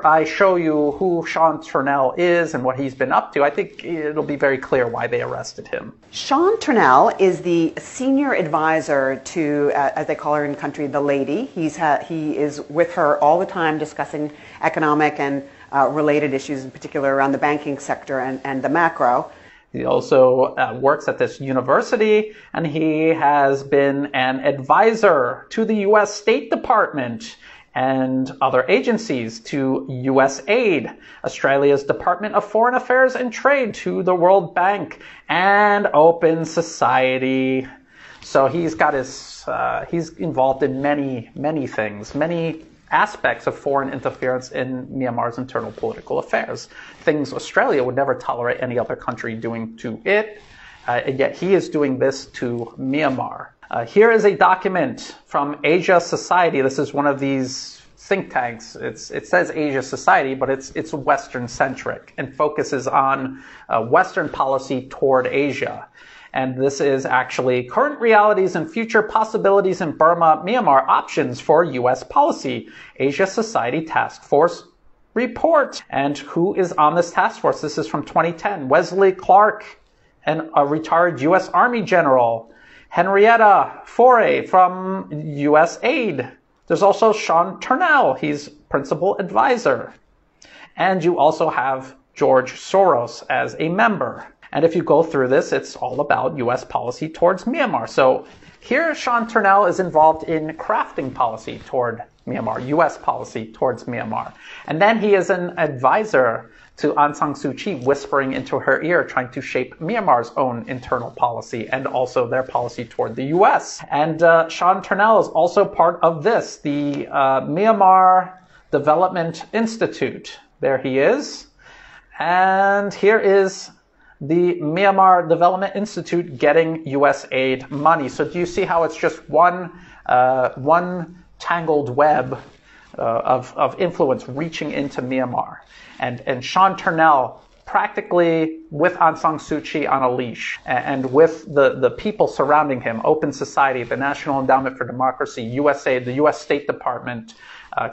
I show you who Sean Turnell is and what he's been up to, I think it'll be very clear why they arrested him. Sean Turnell is the senior advisor to, as they call her in the country, the lady. He is with her all the time discussing economic and related issues, in particular around the banking sector and the macro. He also works at this university, and he has been an advisor to the U.S. State Department and other agencies, to USAID, Australia's Department of Foreign Affairs and Trade, to the World Bank, and Open Society. So he's got he's involved in many things, many aspects of foreign interference in Myanmar's internal political affairs. Things Australia would never tolerate any other country doing to it, and yet he is doing this to Myanmar. Here is a document from Asia Society. This is one of these think tanks. It says Asia Society, but it's Western-centric and focuses on Western policy toward Asia. And this is actually current realities and future possibilities in Burma, Myanmar, options for U.S. policy. Asia Society Task Force report. And who is on this task force? This is from 2010. Wesley Clark, and a retired U.S. Army general. Henrietta Foray from USAID. There's also Sean Turnell. He's principal advisor. And you also have George Soros as a member. And if you go through this, it's all about U.S. policy towards Myanmar. So here Sean Turnell is involved in crafting policy toward Myanmar, U.S. policy towards Myanmar. And then he is an advisor to Aung San Suu Kyi, whispering into her ear, trying to shape Myanmar's own internal policy and also their policy toward the U.S. And Sean Turnell is also part of this, the Myanmar Development Institute. There he is. And here is the Myanmar Development Institute getting U.S. aid money. So do you see how it's just one tangled web of influence reaching into Myanmar? And Sean Turnell practically with Aung San Suu Kyi on a leash, and with the people surrounding him, Open Society, the National Endowment for Democracy, USAID, the U.S. State Department,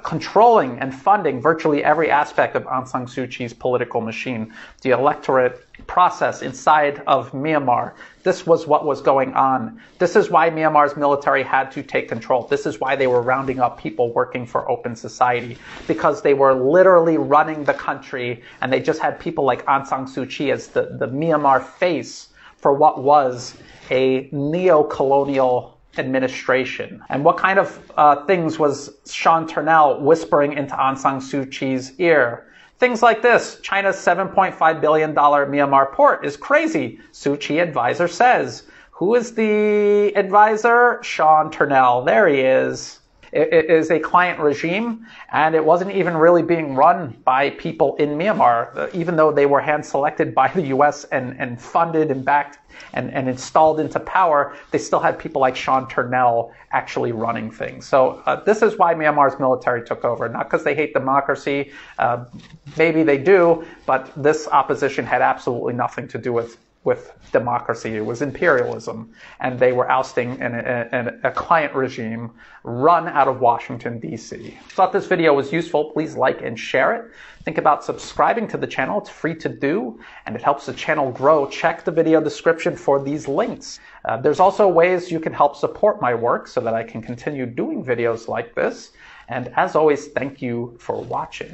controlling and funding virtually every aspect of Aung San Suu Kyi's political machine, the electorate process inside of Myanmar. This was what was going on. This is why Myanmar's military had to take control. This is why they were rounding up people working for Open Society, because they were literally running the country, and they just had people like Aung San Suu Kyi as the Myanmar face for what was a neo-colonial administration. And what kind of things was Sean Turnell whispering into Aung San Suu Kyi's ear? Things like this: China's $7.5 billion Myanmar port is crazy, Suu Kyi advisor says. Who is the advisor? Sean Turnell. There he is. It is a client regime, and it wasn't even really being run by people in Myanmar, even though they were hand-selected by the U.S. and funded and backed and installed into power. They still had people like Sean Turnell actually running things. So this is why Myanmar's military took over, not because they hate democracy. Maybe they do, but this opposition had absolutely nothing to do with democracy. It was imperialism, and they were ousting a client regime run out of Washington, D.C. Thought this video was useful. Please like and share it. Think about subscribing to the channel. It's free to do, and it helps the channel grow. Check the video description for these links. There's also ways you can help support my work so that I can continue doing videos like this. And as always, thank you for watching.